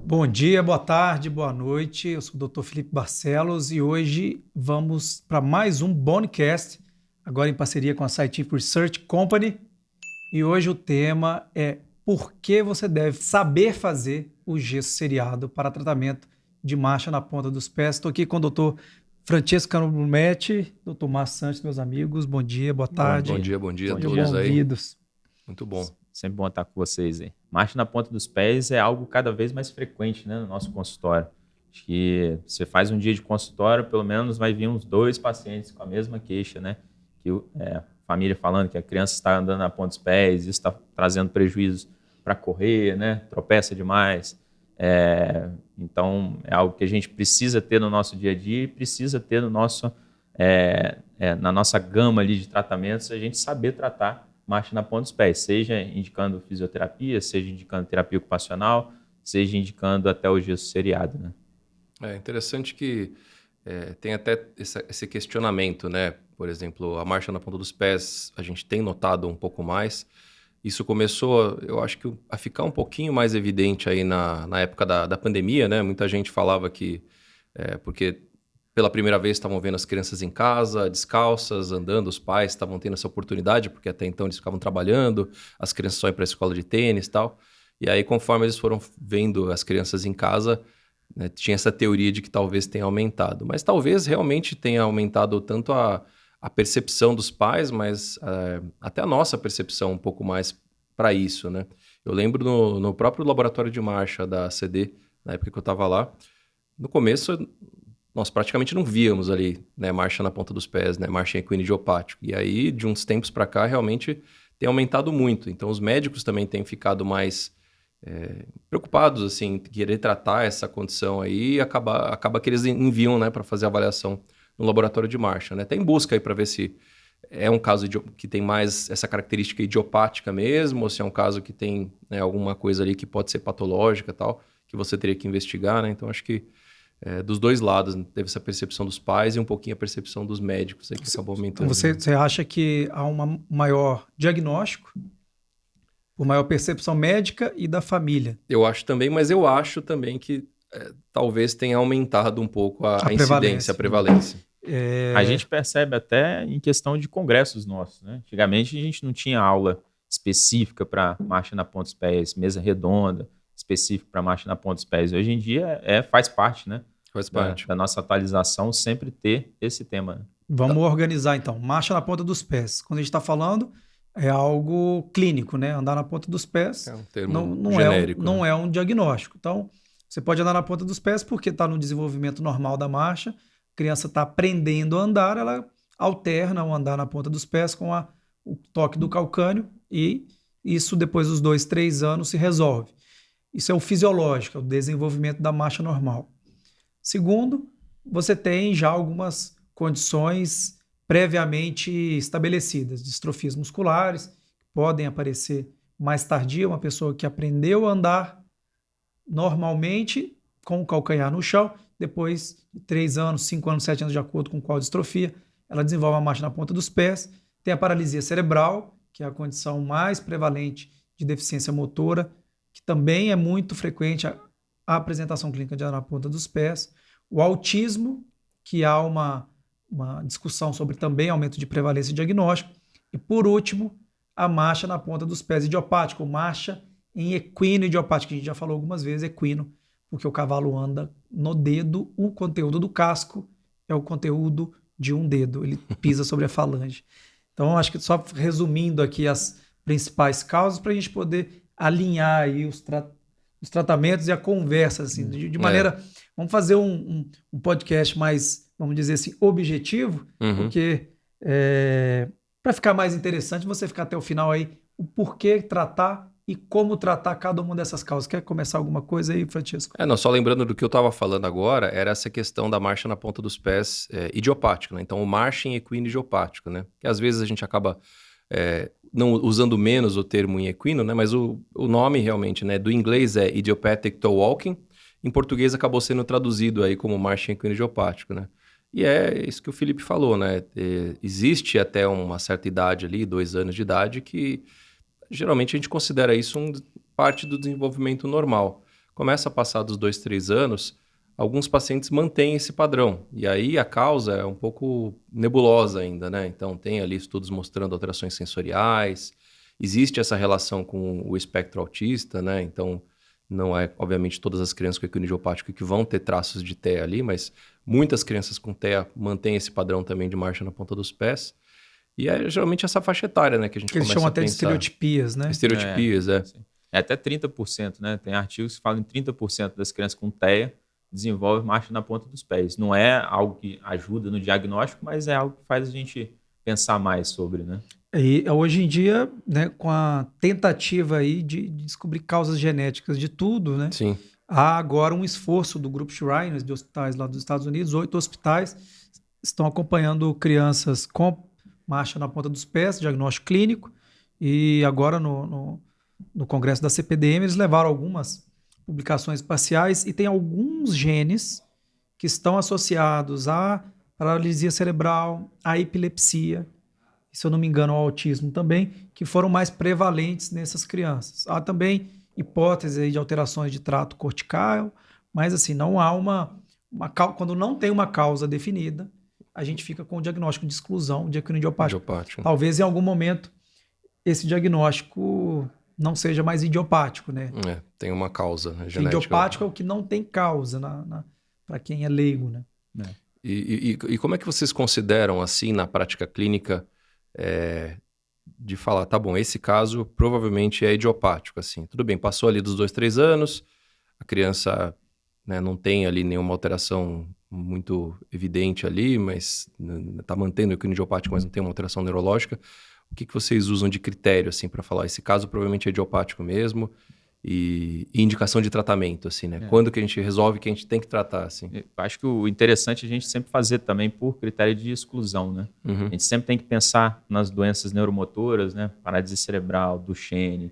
Bom dia, boa tarde, boa noite. Eu sou o Dr. Felipe Barcelos e hoje vamos para mais um Bonecast, agora em parceria com a Scientific Research Company. E hoje o tema é por que você deve saber fazer o gesso seriado para tratamento de marcha na ponta dos pés. Estou aqui com o Dr. Francesco Canoblumetti, Dr. Márcio Santos, meus amigos. Bom dia, boa tarde. Bom dia a Bom Sejam todos dia. aí. bem-vindos. Muito bom. Sempre bom estar com vocês aí. Marcha na ponta dos pés é algo cada vez mais frequente, né, no nosso consultório. Acho que você faz um dia de consultório, pelo menos vai vir uns 2 pacientes com a mesma queixa, né? Que a família falando que a criança está andando na ponta dos pés, isso está trazendo prejuízos para correr, né? Tropeça demais. Então, é algo que a gente precisa ter no nosso dia a dia e precisa ter no nosso, na nossa gama ali de tratamentos, a gente saber tratar marcha na ponta dos pés, seja indicando fisioterapia, seja indicando terapia ocupacional, seja indicando até o gesso seriado, né? É interessante que tem até esse questionamento, né? Por exemplo, a marcha na ponta dos pés, a gente tem notado um pouco mais. Isso começou, eu acho que a ficar um pouquinho mais evidente aí na época da pandemia, né? Muita gente falava que, porque pela primeira vez estavam vendo as crianças em casa, descalças, andando, os pais estavam tendo essa oportunidade, porque até então eles ficavam trabalhando, as crianças só iam para a escola de tênis e tal. E aí, conforme eles foram vendo as crianças em casa, né, tinha essa teoria de que talvez tenha aumentado. Mas talvez realmente tenha aumentado tanto a percepção dos pais, mas até a nossa percepção um pouco mais para isso, né? Eu lembro no próprio laboratório de marcha da CD, na época que eu estava lá, no começo nós praticamente não víamos ali, né, marcha na ponta dos pés, né, marcha em equino idiopático. E aí, de uns tempos para cá, realmente tem aumentado muito. Então, os médicos também têm ficado mais preocupados, assim, em querer tratar essa condição aí e acaba que eles enviam, né, para fazer avaliação no laboratório de marcha, né? Tem busca aí para ver se é um caso que tem mais essa característica idiopática mesmo, ou se é um caso que tem, né, alguma coisa ali que pode ser patológica e tal, que você teria que investigar, né? Então, acho que dos dois lados, né? Teve essa percepção dos pais e um pouquinho a percepção dos médicos aí que acabou Então, aumentando. você acha que há um maior diagnóstico, por maior percepção médica e da família? Eu acho também, mas eu acho também que talvez tenha aumentado um pouco a incidência, a prevalência. A gente percebe até em questão de congressos nossos, né? Antigamente a gente não tinha aula específica para marcha na ponta dos pés, mesa redonda específica para marcha na ponta dos pés. Hoje em dia faz parte, né? Faz parte. Da nossa atualização sempre ter esse tema, né? Vamos organizar então. Marcha na ponta dos pés. Quando a gente está falando, é algo clínico, né? Andar na ponta dos pés É um termo não genérico. não é um diagnóstico. Então, você pode andar na ponta dos pés porque está no desenvolvimento normal da marcha. A criança está aprendendo a andar, ela alterna o andar na ponta dos pés com o toque do calcânio e isso depois dos 2, 3 anos se resolve. Isso é o fisiológico, é o desenvolvimento da marcha normal. Segundo, você tem já algumas condições previamente estabelecidas, distrofias musculares, que podem aparecer mais tardia, uma pessoa que aprendeu a andar normalmente com o calcanhar no chão, depois de 3 anos, 5 anos, 7 anos, de acordo com qual distrofia, ela desenvolve a marcha na ponta dos pés, tem a paralisia cerebral, que é a condição mais prevalente de deficiência motora, que também é muito frequente a apresentação clínica de andar na ponta dos pés, o autismo, que há uma discussão sobre também aumento de prevalência e diagnóstico, e por último, a marcha na ponta dos pés idiopático, marcha em equino idiopático, que a gente já falou algumas vezes, equino, porque o cavalo anda no dedo, o conteúdo do casco é o conteúdo de um dedo, ele pisa sobre a falange. Então, acho que só resumindo aqui as principais causas para a gente poder alinhar aí os tratamentos e a conversa, assim, de maneira... Vamos fazer um podcast mais, vamos dizer assim, objetivo, porque para ficar mais interessante, você ficar até o final aí, o porquê tratar e como tratar cada uma dessas causas. Quer começar alguma coisa aí, Francisco? Não, só lembrando do que eu estava falando agora, era essa questão da marcha na ponta dos pés idiopático, né? Então, o marcha em equino idiopático, né? Que às vezes a gente acaba não usando menos o termo em equino, né? Mas o nome realmente, né, do inglês é idiopathic toe walking, em português acabou sendo traduzido aí como marcha em equino idiopático, né? E é isso que o Felipe falou, né? Existe até uma certa idade ali, 2 anos de idade, que geralmente a gente considera isso parte do desenvolvimento normal. Começa a passar dos 2, 3 anos, alguns pacientes mantêm esse padrão. E aí a causa é um pouco nebulosa ainda, né? Então tem ali estudos mostrando alterações sensoriais, existe essa relação com o espectro autista, né? Então não é, obviamente, todas as crianças com equino idiopático que vão ter traços de TEA ali, mas muitas crianças com TEA mantêm esse padrão também de marcha na ponta dos pés. E é geralmente essa faixa etária, né, que a gente Que eles começa chamam a até de pensar. estereotipias, né? Estereotipias, é. Sim. É até 30%, né? Tem artigos que falam em 30% das crianças com TEA desenvolve marcha na ponta dos pés. Não é algo que ajuda no diagnóstico, mas é algo que faz a gente pensar mais sobre, né? E hoje em dia, né, com a tentativa aí de descobrir causas genéticas de tudo, né? Sim. Há agora um esforço do Grupo Shriners de hospitais lá dos Estados Unidos, 8 hospitais estão acompanhando crianças com marcha na ponta dos pés, diagnóstico clínico, e agora no congresso da CPDM eles levaram algumas publicações parciais e tem alguns genes que estão associados à paralisia cerebral, à epilepsia, e, se eu não me engano, ao autismo também, que foram mais prevalentes nessas crianças. Há também hipóteses aí de alterações de trato cortical, mas assim, não há quando não tem uma causa definida, a gente fica com o diagnóstico de exclusão de equino idiopático. Idiopático. Talvez em algum momento esse diagnóstico não seja mais idiopático, né? É, tem uma causa, né, Porque genética. idiopático é o que não tem causa para quem é leigo, né? E como é que vocês consideram, assim, na prática clínica, de falar, tá bom, esse caso provavelmente é idiopático, assim. Tudo bem, passou ali dos 2, 3 anos, a criança, né, não tem ali nenhuma alteração muito evidente ali, mas tá mantendo o equino idiopático, mas não tem uma alteração neurológica. O que vocês usam de critério, assim, para falar, esse caso provavelmente é idiopático mesmo, e indicação de tratamento, assim, né? Quando que a gente resolve que a gente tem que tratar, assim? Eu acho que o interessante é a gente sempre fazer também por critério de exclusão, né? Uhum. A gente sempre tem que pensar nas doenças neuromotoras, né? Paralisia cerebral, Duchenne,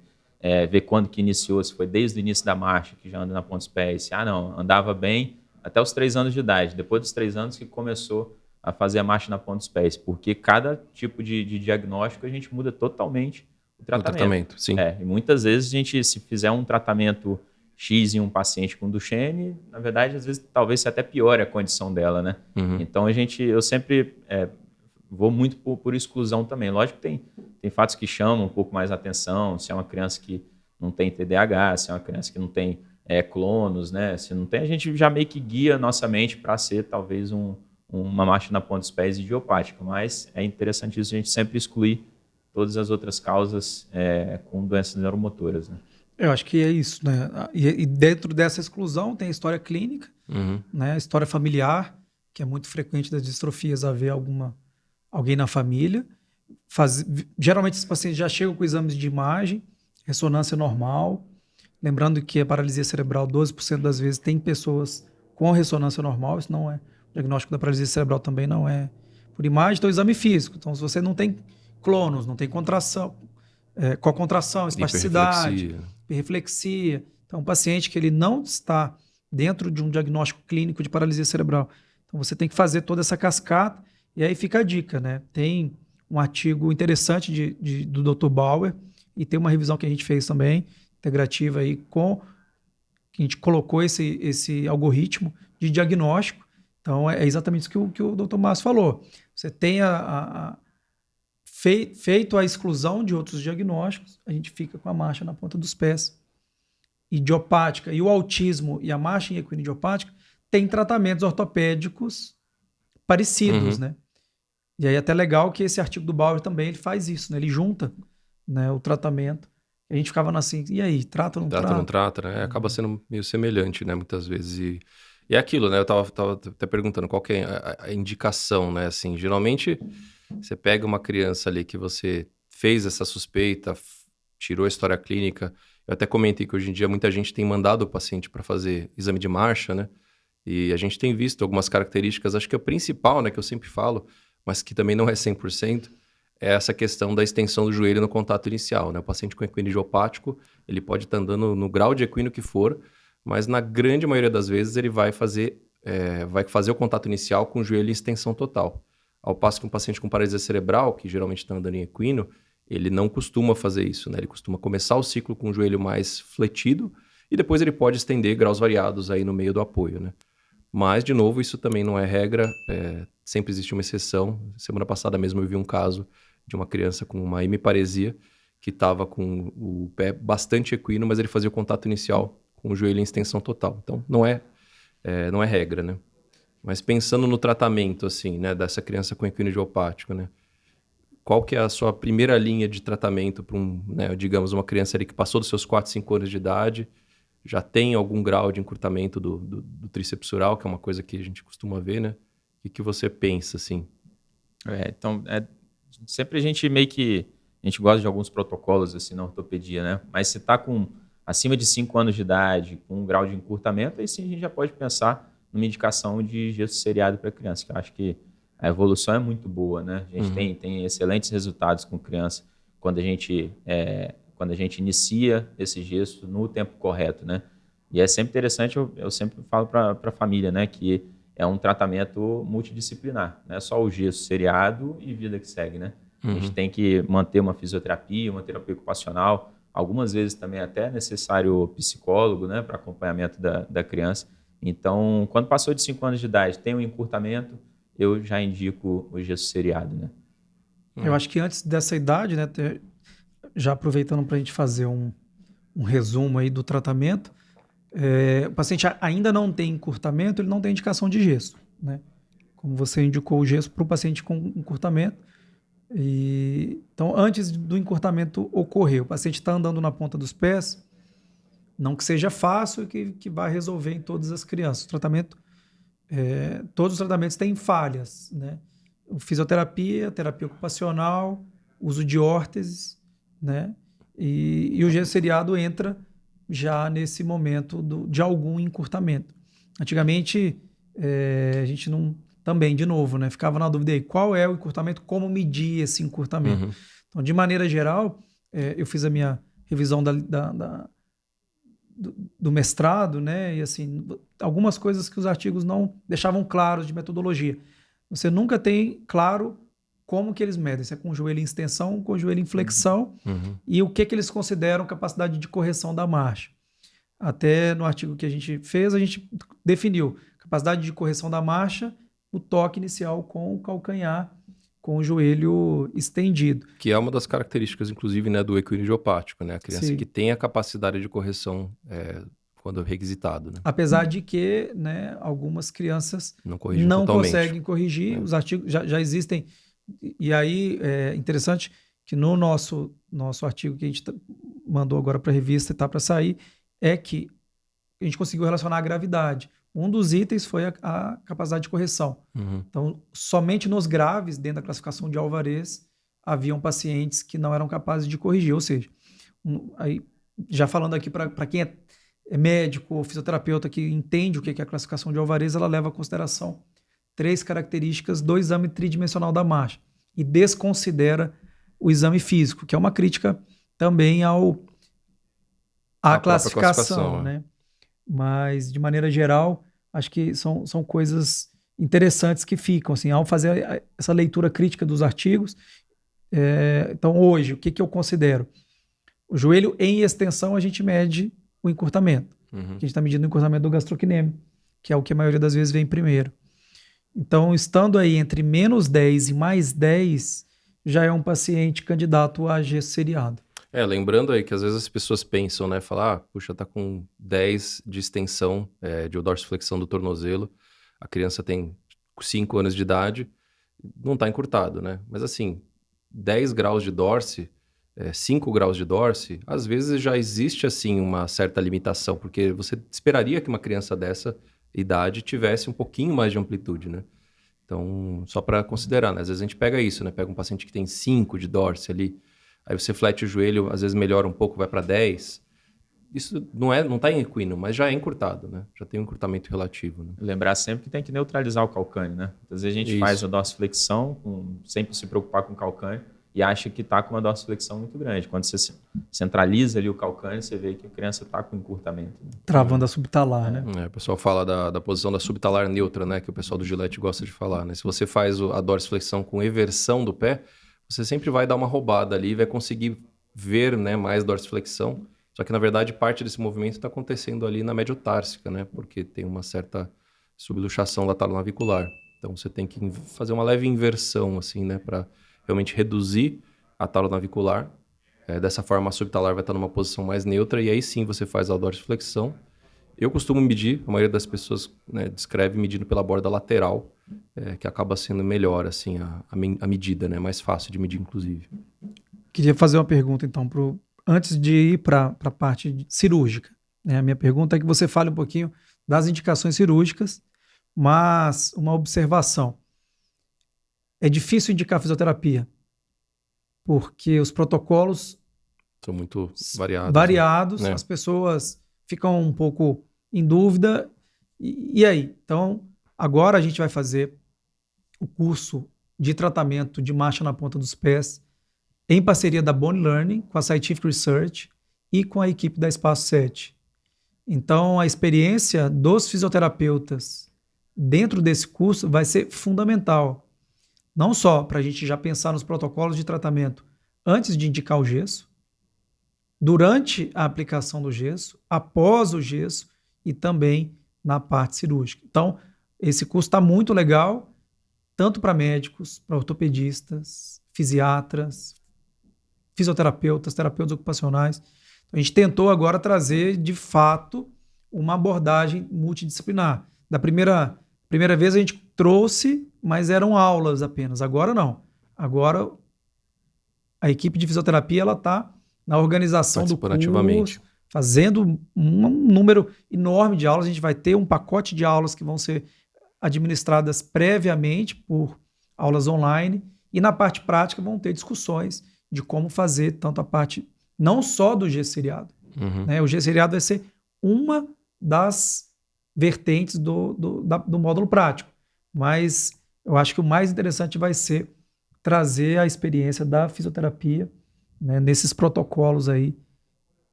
ver quando que iniciou, se foi desde o início da marcha, que já anda na ponta dos pés. Não, andava bem até os 3 anos de idade. Depois dos 3 anos que começou a fazer a marcha na ponta dos pés. Porque cada tipo de diagnóstico a gente muda totalmente o tratamento. Sim. E muitas vezes a gente, se fizer um tratamento X em um paciente com Duchenne, na verdade, às vezes, talvez até piore a condição dela, né? Uhum. Então, eu sempre vou muito por exclusão também. Lógico que tem fatos que chamam um pouco mais a atenção, se é uma criança que não tem TDAH, se é uma criança que não tem clonos, né? Se não tem, a gente já meio que guia a nossa mente para ser, talvez, uma marcha na ponta dos pés idiopática. Mas é interessantíssimo a gente sempre excluir todas as outras causas com doenças neuromotoras, né? Eu acho que é isso, né? E dentro dessa exclusão tem a história clínica, né? A história familiar, que é muito frequente das distrofias haver alguém na família. Geralmente esses pacientes já chegam com exames de imagem, ressonância normal. Lembrando que a paralisia cerebral, 12% das vezes, tem pessoas com ressonância normal. Isso não é. O diagnóstico da paralisia cerebral também não é por imagem. Então, exame físico. Então, se você não tem clonos, não tem contração, co-contração, espasticidade, hiperreflexia. Então, um paciente que ele não está dentro de um diagnóstico clínico de paralisia cerebral. Então, você tem que fazer toda essa cascata. E aí fica a dica, né? Tem um artigo interessante do Dr. Bauer e tem uma revisão que a gente fez também, integrativa aí, que a gente colocou esse algoritmo de diagnóstico. Então, é exatamente isso que o Dr. Márcio falou. Você tem feito a exclusão de outros diagnósticos, a gente fica com a marcha na ponta dos pés idiopática. E o autismo e a marcha em equino idiopática têm tratamentos ortopédicos parecidos, né? E aí é até legal que esse artigo do Bauer também ele faz isso, né? Ele junta, né, o tratamento. A gente ficava assim, e aí, trata ou não trata? Trata ou não trata, né? Acaba sendo meio semelhante, né, muitas vezes. E é aquilo, né? Eu tava até perguntando qual que é a indicação, né? Assim, geralmente, você pega uma criança ali que você fez essa suspeita, tirou a história clínica. Eu até comentei que hoje em dia muita gente tem mandado o paciente para fazer exame de marcha, né? E a gente tem visto algumas características, acho que a principal, né, que eu sempre falo, mas que também não é 100%, é essa questão da extensão do joelho no contato inicial, né? O paciente com equino idiopático, ele pode estar andando no grau de equino que for, mas na grande maioria das vezes ele vai fazer o contato inicial com o joelho em extensão total. Ao passo que um paciente com paralisia cerebral, que geralmente está andando em equino, ele não costuma fazer isso, né? Ele costuma começar o ciclo com o joelho mais fletido E depois ele pode estender graus variados aí no meio do apoio, né? Mas, de novo, isso também não é regra, sempre existe uma exceção. Semana passada mesmo eu vi um caso de uma criança com uma hemiparesia que estava com o pé bastante equino, mas ele fazia o contato inicial com o joelho em extensão total. Então, não é regra, né? Mas pensando no tratamento, assim, né, dessa criança com equino idiopático, né? Qual que é a sua primeira linha de tratamento para né, digamos, uma criança ali que passou dos seus 4, 5 anos de idade, já tem algum grau de encurtamento do tríceps oral, que é uma coisa que a gente costuma ver, né? O que você pensa, assim? Então, sempre a gente a gente gosta de alguns protocolos assim na ortopedia, né? Mas se está com acima de 5 anos de idade, com um grau de encurtamento, aí sim a gente já pode pensar numa indicação de gesso seriado para criança, que eu acho que a evolução é muito boa, né? A gente tem excelentes resultados com criança quando a gente inicia esse gesso no tempo correto, né? E é sempre interessante, eu sempre falo para a família, né, que é um tratamento multidisciplinar, não é só o gesso seriado e vida que segue, né? A gente tem que manter uma fisioterapia, uma terapia ocupacional, algumas vezes também até é necessário psicólogo, né, para acompanhamento da criança. Então, quando passou de 5 anos de idade, tem um encurtamento, eu já indico o gesso seriado, né? Eu acho que antes dessa idade, né, já aproveitando para a gente fazer um resumo aí do tratamento, o paciente ainda não tem encurtamento, ele não tem indicação de gesso, né? Como você indicou o gesso para o paciente com encurtamento. Então, antes do encurtamento ocorrer, o paciente está andando na ponta dos pés, não que seja fácil e que vai resolver em todas as crianças. Todos os tratamentos têm falhas, né? Fisioterapia, terapia ocupacional, uso de órteses, né? E o gesso seriado entra já nesse momento de algum encurtamento. Antigamente, a gente não... Também, de novo, né? Ficava na dúvida aí, qual é o encurtamento, como medir esse encurtamento? Então, de maneira geral, eu fiz a minha revisão do mestrado, né? E assim, algumas coisas que os artigos não deixavam claros de metodologia. Você nunca tem claro como que eles medem, se é com o joelho em extensão, com o joelho em flexão, e o que eles consideram capacidade de correção da marcha. Até no artigo que a gente fez, a gente definiu capacidade de correção da marcha, o toque inicial com o calcanhar, com o joelho estendido. Que é uma das características, inclusive, né, do equino idiopático, né? A criança Sim. que tem a capacidade de correção quando requisitado, né? Apesar de que, né, algumas crianças não corrigem não totalmente. Conseguem corrigir, os artigos já existem. E aí é interessante que no nosso artigo que a gente mandou agora para a revista e está para sair, é que a gente conseguiu relacionar a gravidade. Um dos itens foi a capacidade de correção. Então, somente nos graves, dentro da classificação de Alvarez, haviam pacientes que não eram capazes de corrigir. Ou seja, aí, já falando aqui para quem é médico ou fisioterapeuta que entende o que é a classificação de Alvarez, ela leva em consideração 3 características do exame tridimensional da marcha e desconsidera o exame físico, que é uma crítica também à classificação, né? Mas, de maneira geral, acho que são coisas interessantes que ficam, assim, ao fazer essa leitura crítica dos artigos. Então, hoje, o que eu considero? O joelho em extensão, a gente mede o encurtamento. A gente está medindo o encurtamento do gastrocnêmio, que é o que a maioria das vezes vem primeiro. Então, estando aí entre menos 10 e mais 10, já é um paciente candidato a gesso seriado. Lembrando aí que às vezes as pessoas pensam, né? Falar, puxa, tá com 10 de extensão de dorsiflexão do tornozelo, a criança tem 5 anos de idade, não tá encurtado, né? Mas assim, 10 graus de dorse, 5 graus de dorse, às vezes já existe assim uma certa limitação, porque você esperaria que uma criança dessa idade tivesse um pouquinho mais de amplitude, né? Então, só para considerar, né? Às vezes a gente pega isso, né? Pega um paciente que tem 5 de dorse ali, aí você flete o joelho, às vezes melhora um pouco, vai para 10. Isso não tá em equino, mas já é encurtado, né? Já tem um encurtamento relativo, né? Lembrar sempre que tem que neutralizar o calcâneo, né? Às vezes a gente faz a dorsiflexão sem se preocupar com o calcâneo e acha que está com uma dorsiflexão muito grande. Quando você centraliza ali o calcâneo, você vê que a criança está com encurtamento, né? Travando a subtalar, né? O pessoal fala da posição da subtalar neutra, né? Que o pessoal do Gillette gosta de falar, né? Se você faz a dorsiflexão com eversão do pé, você sempre vai dar uma roubada ali e vai conseguir ver, né, mais dorsiflexão Só que, na verdade, parte desse movimento está acontecendo ali na médio-társica, né? Porque tem uma certa subluxação da talonavicular. Então, você tem que fazer uma leve inversão, assim, né? Para realmente reduzir a talonavicular. Dessa forma, a subtalar vai estar numa posição mais neutra e aí sim você faz a dorsiflexão. Eu costumo medir, a maioria das pessoas, né, descreve medindo pela borda lateral, que acaba sendo melhor, assim, a medida, né? Mais fácil de medir, inclusive. Queria fazer uma pergunta, então, antes de ir para a parte cirúrgica. Né? A minha pergunta é que você fale um pouquinho das indicações cirúrgicas, mas uma observação. É difícil indicar fisioterapia, porque os protocolos São muito variados, variados, né? as pessoas ficam um pouco em dúvida. E aí? Então, agora a gente vai fazer o curso de tratamento de marcha na ponta dos pés em parceria da Bone Learning, com a Scientific Research e com a equipe da Espaço 7. Então, a experiência dos fisioterapeutas dentro desse curso vai ser fundamental. Não só para a gente já pensar nos protocolos de tratamento antes de indicar o gesso, durante a aplicação do gesso, após o gesso e também na parte cirúrgica. Então, esse curso está muito legal, tanto para médicos, para ortopedistas, fisiatras, fisioterapeutas, terapeutas ocupacionais. Então, a gente tentou agora trazer, de fato, uma abordagem multidisciplinar. Da primeira vez a gente trouxe, mas eram aulas apenas. Agora não. Agora a equipe de fisioterapia ela está na organização do ativamente. curso, fazendo um número enorme de aulas. A gente vai ter um pacote de aulas que vão ser administradas previamente por aulas online e na parte prática vão ter discussões de como fazer tanto a parte não só do G-seriado. Uhum. Né? O G-seriado vai ser uma das vertentes do módulo prático, mas eu acho que o mais interessante vai ser trazer a experiência da fisioterapia, né, nesses protocolos aí,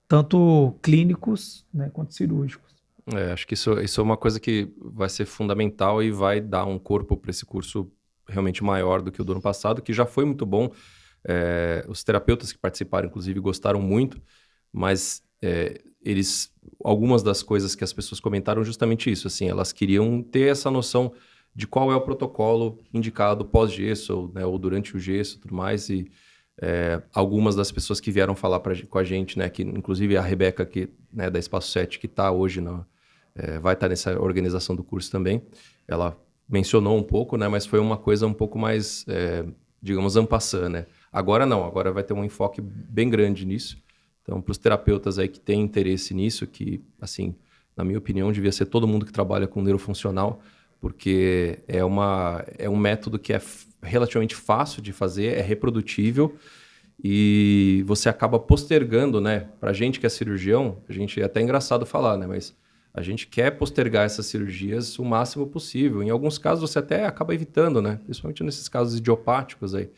tanto clínicos, né, quanto cirúrgicos. Acho que isso é uma coisa que vai ser fundamental e vai dar um corpo para esse curso realmente maior do que o do ano passado, que já foi muito bom. Os terapeutas que participaram, inclusive, gostaram muito, mas algumas das coisas que as pessoas comentaram justamente isso, assim, elas queriam ter essa noção de qual é o protocolo indicado pós-gesso, né, ou durante o gesso e tudo mais, e algumas das pessoas que vieram falar com a gente, né, que inclusive a Rebeca que, né, da Espaço 7, que está hoje vai estar nessa organização do curso também, ela mencionou um pouco, né, mas foi uma coisa um pouco mais, digamos, en passant, né? Agora não, agora vai ter um enfoque bem grande nisso. Então, para os terapeutas aí que têm interesse nisso, que, assim, na minha opinião, devia ser todo mundo que trabalha com neurofuncional, porque é um método que é relativamente fácil de fazer, é reprodutível e você acaba postergando, né? Para a gente que é cirurgião, é até engraçado falar, né? Mas a gente quer postergar essas cirurgias o máximo possível. Em alguns casos você até acaba evitando, né? Principalmente nesses casos idiopáticos aí.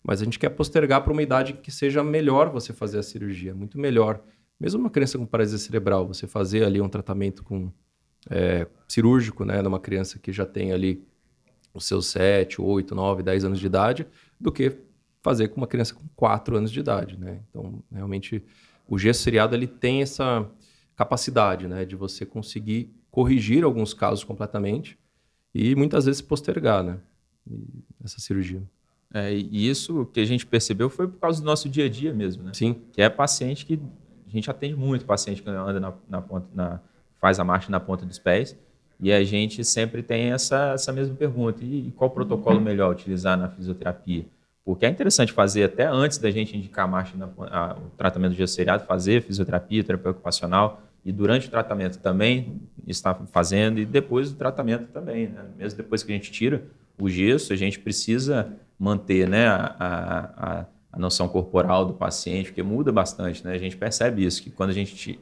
Mas a gente quer postergar para uma idade que seja melhor você fazer a cirurgia, muito melhor. Mesmo uma criança com paralisia cerebral, você fazer ali um tratamento cirúrgico, né, numa criança que já tem ali os seus 7, 8, 9, 10 anos de idade, do que fazer com uma criança com 4 anos de idade, né? Então, realmente, o gesso seriado ele tem essa capacidade, né, de você conseguir corrigir alguns casos completamente e muitas vezes postergar, né, essa cirurgia. E isso que a gente percebeu foi por causa do nosso dia a dia mesmo, né? Sim. Que é paciente que a gente atende muito paciente que anda na ponta, faz a marcha na ponta dos pés, e a gente sempre tem essa mesma pergunta: e qual protocolo melhor utilizar na fisioterapia? Porque é interessante fazer até antes da gente indicar a marcha o tratamento do gesso seriado, fazer fisioterapia, terapia ocupacional, e durante o tratamento também está fazendo, e depois do tratamento também, né? Mesmo depois que a gente tira o gesso, a gente precisa manter, né, a noção corporal do paciente, porque muda bastante, né? A gente percebe isso, que quando a gente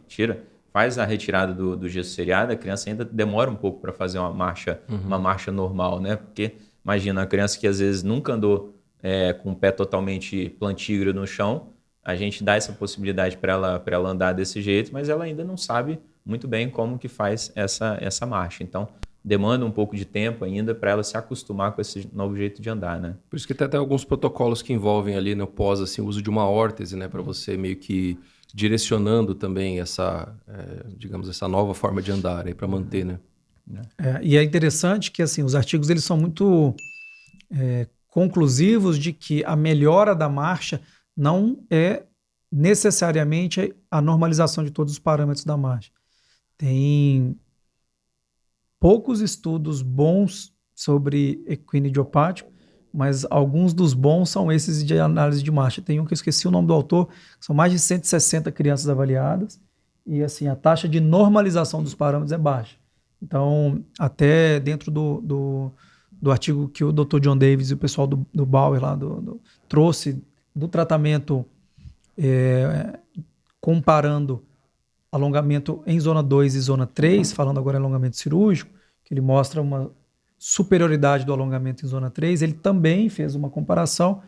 faz a retirada do gesso seriado, a criança ainda demora um pouco para fazer uma marcha normal, né? Porque imagina, a criança que às vezes nunca andou com o pé totalmente plantígrado no chão, a gente dá essa possibilidade para ela andar desse jeito, mas ela ainda não sabe muito bem como que faz essa marcha. Então, demanda um pouco de tempo ainda para ela se acostumar com esse novo jeito de andar, né? Por isso que tem até alguns protocolos que envolvem ali no pós, assim, o uso de uma órtese, né? Para você meio que direcionando também essa, digamos, essa nova forma de andar aí para manter, né? E é interessante que assim, os artigos eles são muito conclusivos de que a melhora da marcha não é necessariamente a normalização de todos os parâmetros da marcha. Tem poucos estudos bons sobre equino idiopático, mas alguns dos bons são esses de análise de marcha. Tem um que eu esqueci o nome do autor, são mais de 160 crianças avaliadas, e assim, a taxa de normalização dos parâmetros é baixa. Então, até dentro do artigo que o Dr. John Davis e o pessoal do Bauer lá trouxe do tratamento comparando alongamento em zona 2 e zona 3, falando agora em alongamento cirúrgico, que ele mostra uma superioridade do alongamento em zona 3, ele também fez uma comparação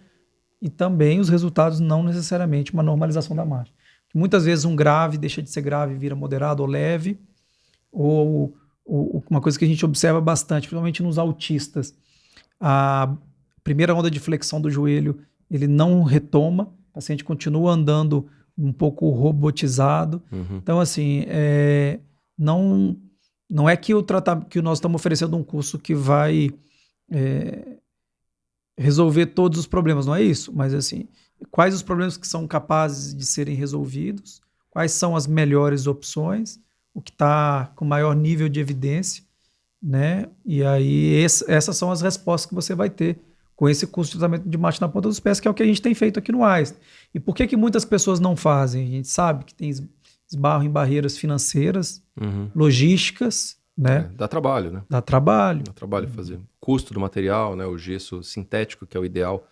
e também os resultados não necessariamente uma normalização da marcha. Muitas vezes um grave deixa de ser grave e vira moderado ou leve, ou uma coisa que a gente observa bastante, principalmente nos autistas, a primeira onda de flexão do joelho, ele não retoma, o paciente continua andando um pouco robotizado. Uhum. Então, assim, não é que que nós estamos oferecendo um curso que vai resolver todos os problemas, não é isso, mas assim, quais os problemas que são capazes de serem resolvidos, quais são as melhores opções, o que está com maior nível de evidência, né? E aí essas são as respostas que você vai ter com esse curso de tratamento de marcha na ponta dos pés, que é o que a gente tem feito aqui no Einstein. E por que muitas pessoas não fazem? A gente sabe que tem esbarro em barreiras financeiras, logísticas, né? Dá trabalho, né? Dá trabalho. Dá trabalho fazer. Custo do material, né? O gesso sintético, que é o ideal.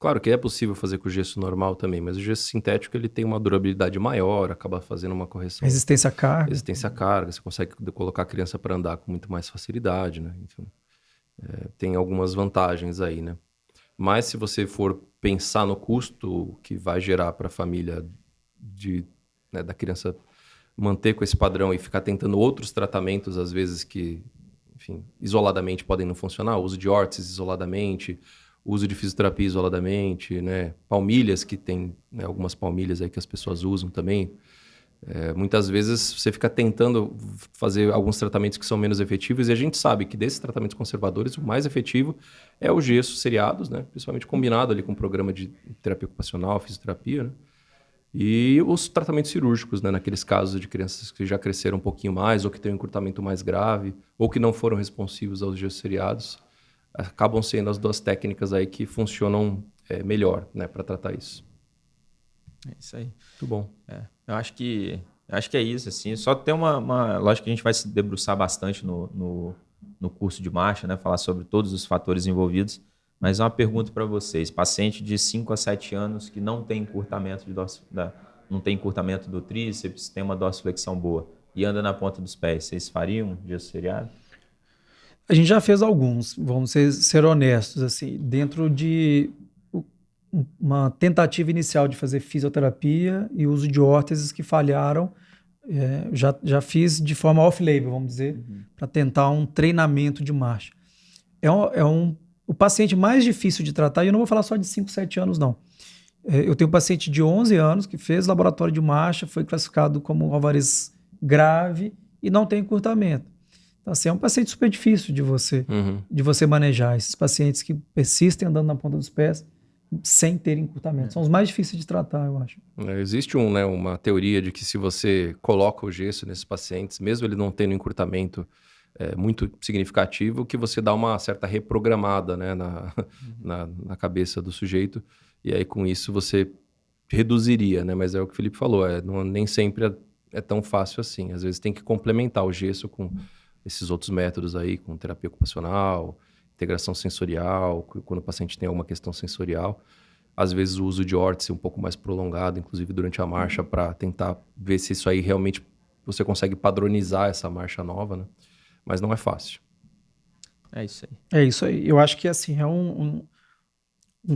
Claro que é possível fazer com o gesso normal também, mas o gesso sintético ele tem uma durabilidade maior, acaba fazendo uma correção. Resistência à carga. Resistência à carga, você consegue colocar a criança para andar com muito mais facilidade, né? Enfim, tem algumas vantagens aí, né? Mas se você for pensar no custo que vai gerar para a família da criança manter com esse padrão e ficar tentando outros tratamentos, às vezes que, enfim, isoladamente podem não funcionar, o uso de órteses isoladamente, o uso de fisioterapia isoladamente, né? Palmilhas, que tem, né, algumas palmilhas aí que as pessoas usam também. Muitas vezes você fica tentando fazer alguns tratamentos que são menos efetivos e a gente sabe que desses tratamentos conservadores o mais efetivo é o gesso seriados, né? Principalmente combinado ali com o programa de terapia ocupacional, fisioterapia, né? E os tratamentos cirúrgicos, né? Naqueles casos de crianças que já cresceram um pouquinho mais ou que têm um encurtamento mais grave ou que não foram responsivos aos gessos seriados, acabam sendo as duas técnicas aí que funcionam melhor, né? Para tratar isso. É isso aí. Muito bom. Eu acho que é isso, assim. Só tem lógico que a gente vai se debruçar bastante no curso de marcha, né? Falar sobre todos os fatores envolvidos. Mas uma pergunta para vocês. Paciente de 5 a 7 anos que não tem encurtamento não tem encurtamento do tríceps, tem uma dorsiflexão boa e anda na ponta dos pés, vocês fariam gesso seriado? A gente já fez alguns, vamos ser honestos, assim, dentro de uma tentativa inicial de fazer fisioterapia e uso de órteses que falharam. Já fiz de forma off-label, vamos dizer, para tentar um treinamento de marcha. O paciente mais difícil de tratar, e eu não vou falar só de 5, 7 anos, não. Eu tenho um paciente de 11 anos que fez laboratório de marcha, foi classificado como alvarez grave e não tem encurtamento. Então, assim, é um paciente super difícil de você manejar. Esses pacientes que persistem andando na ponta dos pés sem ter encurtamento. São os mais difíceis de tratar, eu acho. Existe uma teoria de que se você coloca o gesso nesses pacientes, mesmo ele não tendo encurtamento muito significativo, que você dá uma certa reprogramada, né, na cabeça do sujeito, e aí com isso você reduziria, né? Mas é o que o Felipe falou, nem sempre é tão fácil assim. Às vezes tem que complementar o gesso com esses outros métodos aí, com terapia ocupacional, integração sensorial, quando o paciente tem alguma questão sensorial. Às vezes o uso de órtese um pouco mais prolongado, inclusive durante a marcha, para tentar ver se isso aí realmente você consegue padronizar essa marcha nova, né? Mas não é fácil. É isso aí. É isso aí. Eu acho que assim, é um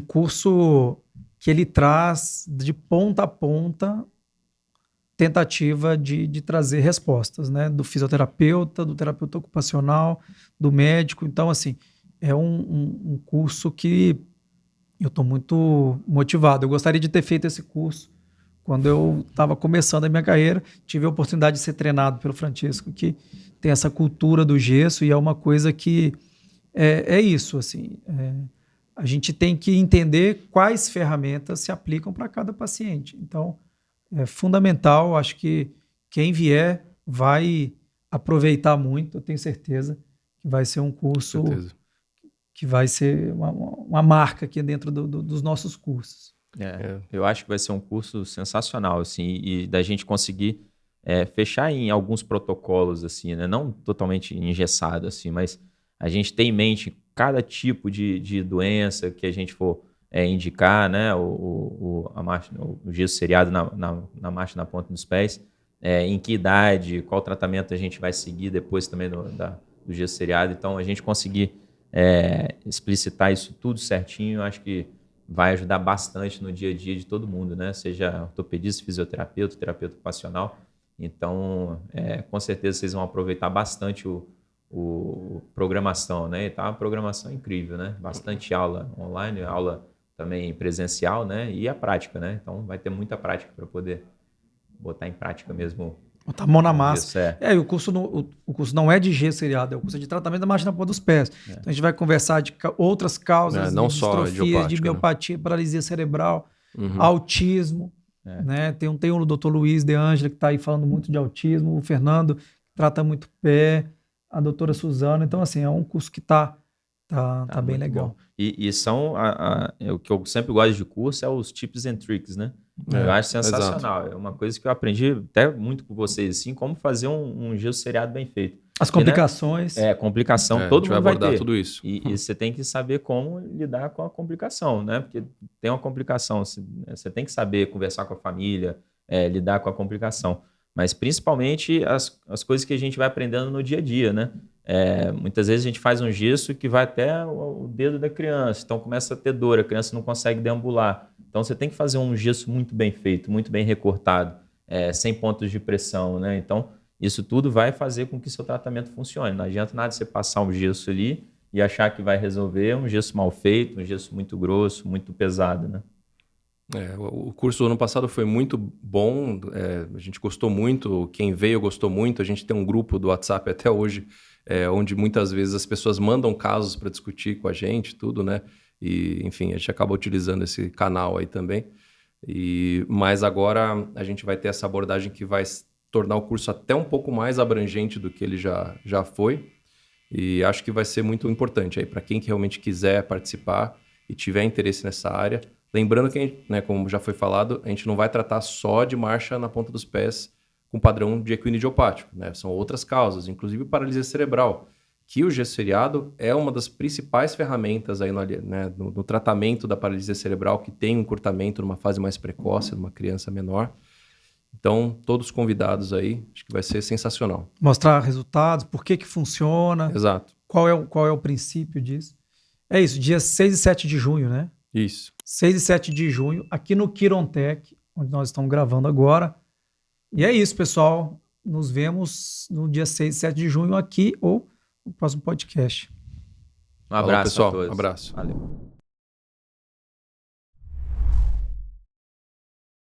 curso que ele traz de ponta a ponta tentativa de trazer respostas, né? Do fisioterapeuta, do terapeuta ocupacional, do médico. Então, assim, é um curso que eu estou muito motivado. Eu gostaria de ter feito esse curso Quando eu estava começando a minha carreira, tive a oportunidade de ser treinado pelo Francisco, que tem essa cultura do gesso, e é uma coisa que é isso, assim, a gente tem que entender quais ferramentas se aplicam para cada paciente. Então, é fundamental, acho que quem vier vai aproveitar muito, eu tenho certeza que vai ser um curso que vai ser uma marca aqui dentro dos nossos cursos. Eu acho que vai ser um curso sensacional, assim, e da gente conseguir fechar em alguns protocolos, assim, né? Não totalmente engessado, assim, mas a gente tem em mente cada tipo de doença que a gente for indicar, né? O gesso seriado na marcha na ponta dos pés, em que idade, qual tratamento a gente vai seguir depois também do gesso seriado. Então, a gente conseguir explicitar isso tudo certinho, eu acho que vai ajudar bastante no dia a dia de todo mundo, né? Seja ortopedista, fisioterapeuta, terapeuta ocupacional. Então, com certeza vocês vão aproveitar bastante o programação, né? E tá uma programação incrível, né? Bastante aula online, aula também presencial, né? E a prática, né? Então, vai ter muita prática para poder botar em prática mesmo. Botar a mão na massa. E o curso não é de gesso seriado, é o curso de tratamento da marcha na ponta dos pés. Então a gente vai conversar de outras causas, não de só distrofias, de miopatia, paralisia cerebral, autismo. Né? Tem o Dr. Luiz De Angela, que está aí falando muito de autismo, o Fernando, que trata muito pé, a doutora Suzana. Então, assim, é um curso que tá bem legal. Bom. E são o que eu sempre gosto de curso é os tips and tricks, né? Eu acho sensacional. Exato. É uma coisa que eu aprendi até muito com vocês, assim, como fazer um gesso seriado bem feito. As complicações. Complicação, todo mundo vai ter. Tudo isso. E você tem que saber como lidar com a complicação, né? Porque tem uma complicação, você tem que saber conversar com a família, lidar com a complicação. Mas principalmente as coisas que a gente vai aprendendo no dia a dia, né? Muitas vezes a gente faz um gesso que vai até o dedo da criança, então começa a ter dor, a criança não consegue deambular. Então você tem que fazer um gesso muito bem feito, muito bem recortado, sem pontos de pressão, né? Então isso tudo vai fazer com que seu tratamento funcione. Não adianta nada você passar um gesso ali e achar que vai resolver um gesso mal feito, um gesso muito grosso, muito pesado, né? O curso do ano passado foi muito bom, a gente gostou muito, quem veio gostou muito, a gente tem um grupo do WhatsApp até hoje, onde muitas vezes as pessoas mandam casos para discutir com a gente, tudo, né? E, enfim, a gente acaba utilizando esse canal aí também. Mas agora a gente vai ter essa abordagem que vai tornar o curso até um pouco mais abrangente do que ele já foi. E acho que vai ser muito importante aí para quem que realmente quiser participar e tiver interesse nessa área. Lembrando que, né, como já foi falado, a gente não vai tratar só de marcha na ponta dos pés com padrão de equino idiopático, né? São outras causas, inclusive paralisia cerebral, que o gesso seriado é uma das principais ferramentas aí no tratamento da paralisia cerebral, que tem um encurtamento numa fase mais precoce, numa criança menor. Então, todos convidados aí, acho que vai ser sensacional. Mostrar resultados, por que funciona. Exato. Qual é o princípio disso. É isso, dia 6 e 7 de junho, né? Isso. 6 e 7 de junho, aqui no Quirontech, onde nós estamos gravando agora. E é isso, pessoal. Nos vemos no dia 6 e 7 de junho aqui ou no próximo podcast. Um abraço, pessoal. a todos. Um abraço. Valeu.